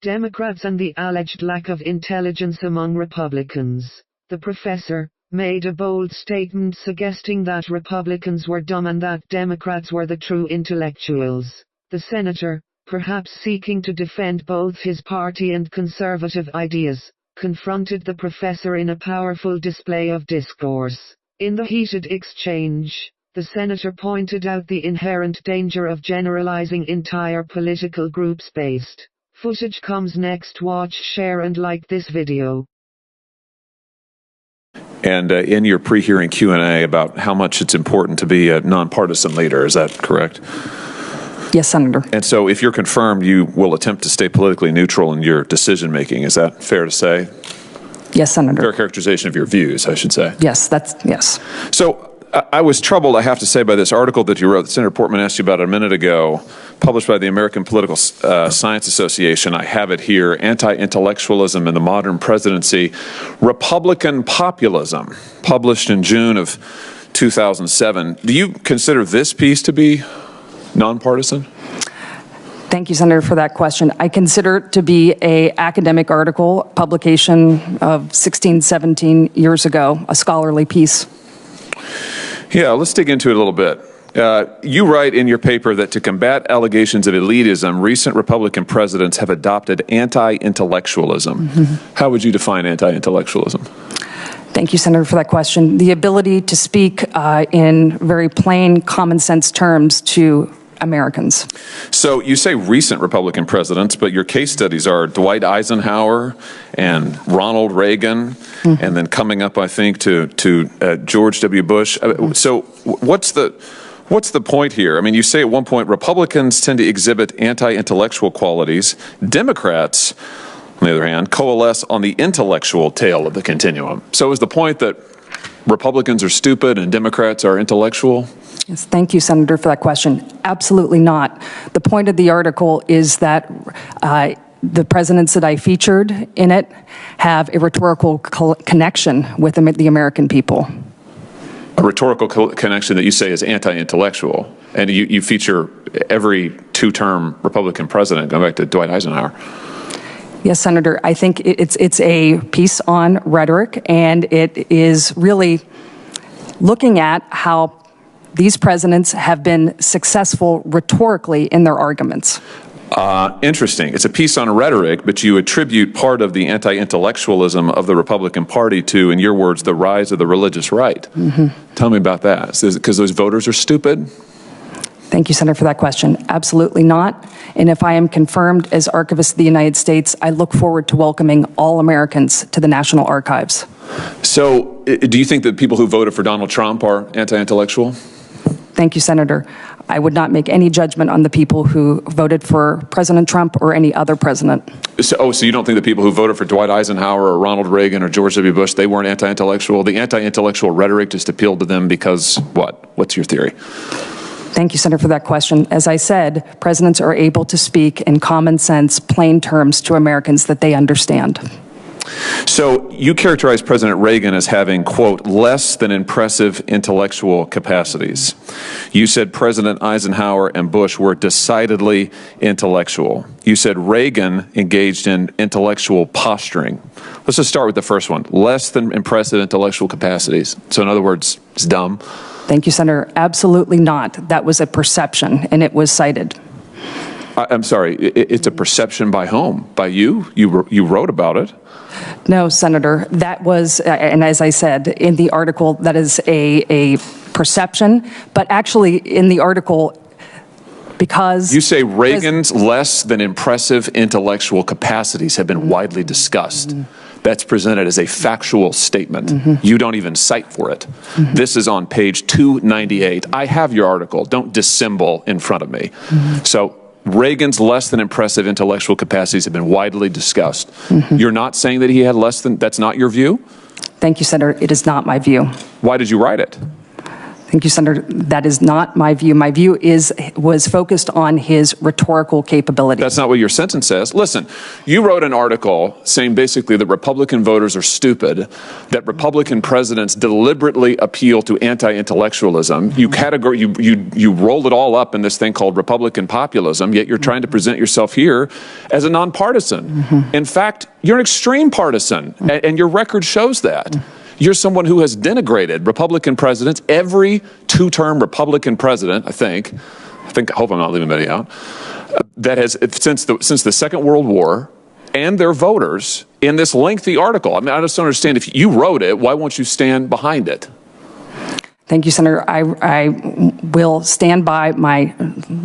Democrats and the alleged lack of intelligence among Republicans. The professor made a bold statement suggesting that Republicans were dumb and that Democrats were the true intellectuals. The senator, perhaps seeking to defend both his party and conservative ideas, confronted the professor in a powerful display of discourse. In the heated exchange, the senator pointed out the inherent danger of generalizing entire political groups based. Footage comes next. Watch, share and like this video. And in your pre-hearing Q&A about how much it's important to be a nonpartisan leader, is that correct? Yes, Senator. And so if you're confirmed, you will attempt to stay politically neutral in your decision-making. Is that fair to say? Yes, Senator. Fair characterization of your views, I should say. Yes, yes. So I was troubled, I have to say, by this article that you wrote that Senator Portman asked you about a minute ago, published by the American Political Science Association. I have it here, Anti-Intellectualism in the Modern Presidency, Republican Populism, published in June of 2007. Do you consider this piece to be nonpartisan? Thank you, Senator, for that question. I consider it to be an academic article, publication of 16, 17 years ago, a scholarly piece. Yeah, let's dig into it a little bit. You write in your paper that to combat allegations of elitism, recent Republican presidents have adopted anti-intellectualism. How would you define anti-intellectualism? Thank you, Senator, for that question. The ability to speak in very plain, common sense terms to Americans. So you say recent Republican presidents, but your case studies are Dwight Eisenhower and Ronald Reagan, and then coming up, I think, to George W. Bush. So what's the point here? I mean, you say at one point Republicans tend to exhibit anti-intellectual qualities. Democrats, on the other hand, coalesce on the intellectual tail of the continuum. So is the point that Republicans are stupid and Democrats are intellectual? Yes, thank you, Senator, for that question. Absolutely not. The point of the article is that the presidents that I featured in it have a rhetorical connection with the American people. A rhetorical connection that you say is anti-intellectual, and you feature every two-term Republican president, going back to Dwight Eisenhower. Yes, Senator, I think it's a piece on rhetoric, and it is really looking at how these presidents have been successful rhetorically in their arguments. Interesting. It's a piece on rhetoric, but you attribute part of the anti-intellectualism of the Republican Party to, in your words, the rise of the religious right. Tell me about that. Is it because those voters are stupid? Thank you, Senator, for that question. Absolutely not. And if I am confirmed as Archivist of the United States, I look forward to welcoming all Americans to the National Archives. So, do you think that people who voted for Donald Trump are anti-intellectual? Thank you, Senator. I would not make any judgment on the people who voted for President Trump or any other president. So you don't think the people who voted for Dwight Eisenhower or Ronald Reagan or George W. Bush, they weren't anti-intellectual? The anti-intellectual rhetoric just appealed to them because what? What's your theory? Thank you, Senator, for that question. As I said, presidents are able to speak in common sense, plain terms to Americans that they understand. So you characterize President Reagan as having, quote, less than impressive intellectual capacities. You said President Eisenhower and Bush were decidedly intellectual. You said Reagan engaged in intellectual posturing. Let's just start with the first one, less than impressive intellectual capacities. So in other words, it's dumb. Thank you, Senator. Absolutely not. That was a perception, and it was cited. I'm sorry, it's a perception by whom? By you? You wrote about it. No, Senator, that was, and as I said, in the article, that is a perception, but actually in the article, because... You say Reagan's less than impressive intellectual capacities have been widely discussed. That's presented as a factual statement. You don't even cite for it. This is on page 298. I have your article. Don't dissemble in front of me. So Reagan's less than impressive intellectual capacities have been widely discussed. You're not saying that he had less than, that's not your view? Thank you, Senator. It is not my view. Why did you write it? Thank you, Senator. That is not my view. My view was focused on his rhetorical capability. That's not what your sentence says. Listen, you wrote an article saying basically that Republican voters are stupid, that Republican presidents deliberately appeal to anti-intellectualism. You rolled it all up in this thing called Republican populism, yet you're trying to present yourself here as a nonpartisan. In fact, you're an extreme partisan, and your record shows that. You're someone who has denigrated Republican presidents, every two-term Republican president, I hope I'm not leaving anybody out, that has, since the Second World War, and their voters in this lengthy article. I mean, I just don't understand. If you wrote it, why won't you stand behind it? Thank you, Senator. I will stand by my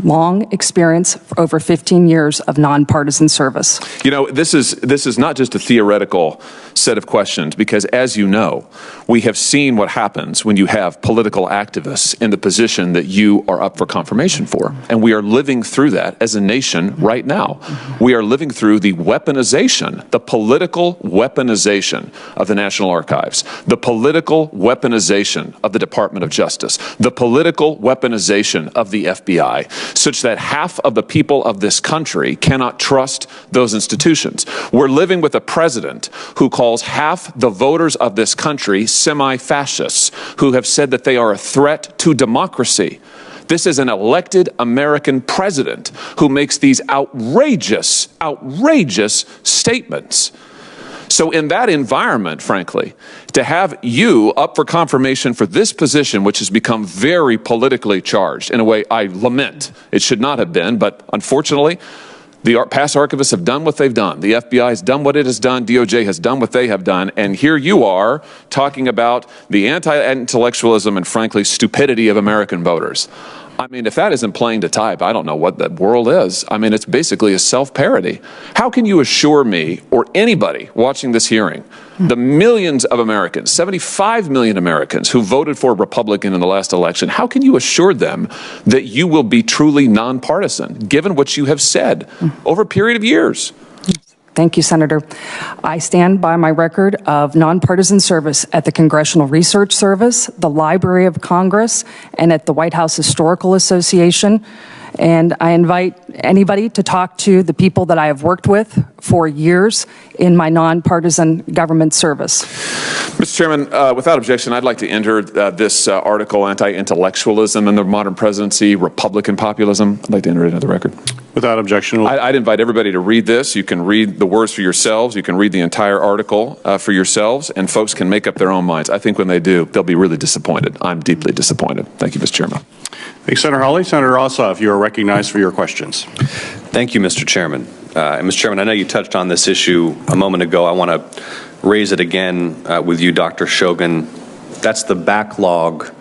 long experience for over 15 years of nonpartisan service. You know, this is not just a theoretical set of questions, because as you know, we have seen what happens when you have political activists in the position that you are up for confirmation for. And we are living through that as a nation right now. We are living through the weaponization, the political weaponization of the National Archives, the political weaponization of the Department of Justice, the political weaponization of the FBI, such that half of the people of this country cannot trust those institutions. We're living with a president who calls half the voters of this country semi-fascists, who have said that they are a threat to democracy. This is an elected American president who makes these outrageous statements. So in that environment, frankly, to have you up for confirmation for this position, which has become very politically charged, in a way I lament. It should not have been, but unfortunately, the past archivists have done what they've done. The FBI has done what it has done. DOJ has done what they have done. And here you are talking about the anti-intellectualism and, frankly, stupidity of American voters. I mean, if that isn't playing to type, I don't know what the world is. I mean, it's basically a self-parody. How can you assure me or anybody watching this hearing, the millions of Americans, 75 million Americans who voted for a Republican in the last election, how can you assure them that you will be truly nonpartisan, given what you have said over a period of years? Thank you, Senator. I stand by my record of nonpartisan service at the Congressional Research Service, the Library of Congress, and at the White House Historical Association. And I invite anybody to talk to the people that I have worked with for years in my nonpartisan government service. Mr. Chairman, without objection, I'd like to enter this article, Anti-Intellectualism in the Modern Presidency, Republican Populism. I'd like to enter it into the record. Without objection. I'd invite everybody to read this. You can read the words for yourselves. You can read the entire article for yourselves, and folks can make up their own minds. I think when they do, they'll be really disappointed. I'm deeply disappointed. Thank you, Mr. Chairman. Thanks, Senator Hawley. Senator Ossoff, you are recognized for your questions. Thank you, Mr. Chairman. And Mr. Chairman, I know you touched on this issue a moment ago. I want to raise it again with you, Dr. Shogan. That's the backlog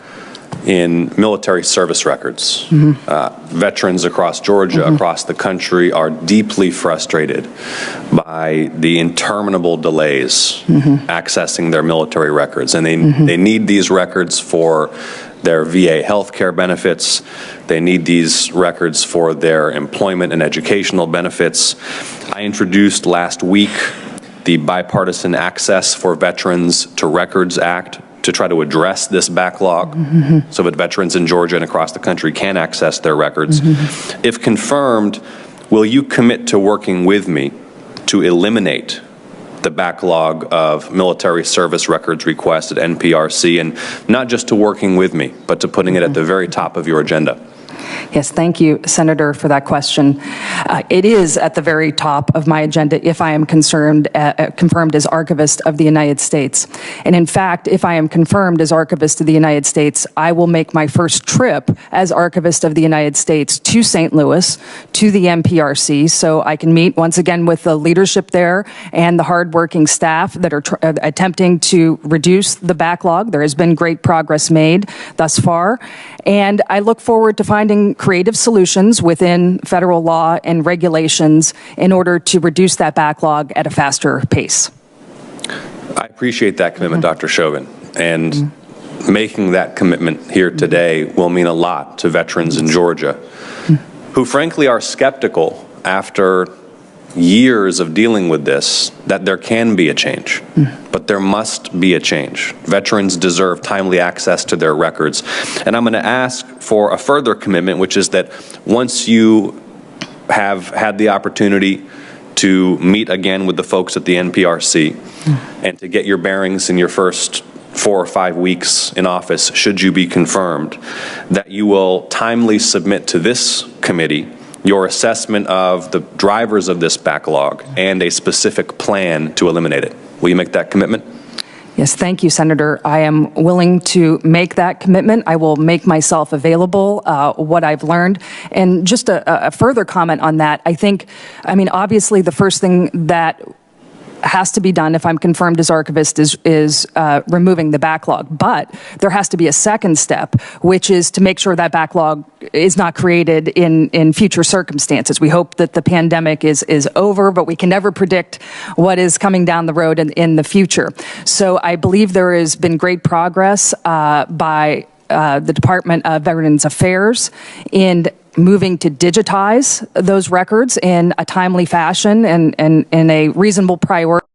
in military service records. Veterans across Georgia, across the country, are deeply frustrated by the interminable delays accessing their military records. And they need these records for their VA health care benefits. They need these records for their employment and educational benefits. I introduced last week the Bipartisan Access for Veterans to Records Act to try to address this backlog so that veterans in Georgia and across the country can access their records. If confirmed, will you commit to working with me to eliminate the backlog of military service records requests at NPRC, and not just to working with me, but to putting it at the very top of your agenda? Yes, thank you, Senator, for that question. It is at the very top of my agenda if I am confirmed as Archivist of the United States. And in fact, if I am confirmed as Archivist of the United States, I will make my first trip as Archivist of the United States to St. Louis, to the NPRC, so I can meet once again with the leadership there and the hardworking staff that are attempting to reduce the backlog. There has been great progress made thus far, and I look forward to finding creative solutions within federal law and regulations in order to reduce that backlog at a faster pace. I appreciate that commitment, Dr. Chauvin, and making that commitment here today will mean a lot to veterans in Georgia who frankly are skeptical after years of dealing with this that there can be a change, but there must be a change. Veterans deserve timely access to their records. And I'm going to ask for a further commitment, which is that once you have had the opportunity to meet again with the folks at the NPRC and to get your bearings in your first 4 or 5 weeks in office, should you be confirmed, that you will timely submit to this committee your assessment of the drivers of this backlog and a specific plan to eliminate it. Will you make that commitment? Yes, thank you, Senator. I am willing to make that commitment. I will make myself available what I've learned. And just a further comment on that, I mean, obviously the first thing that has to be done if I'm confirmed as archivist is removing the backlog. But there has to be a second step, which is to make sure that backlog is not created in future circumstances. We hope that the pandemic is over, but we can never predict what is coming down the road in the future. So I believe there has been great progress by the Department of Veterans Affairs in moving to digitize those records in a timely fashion and in a reasonable priority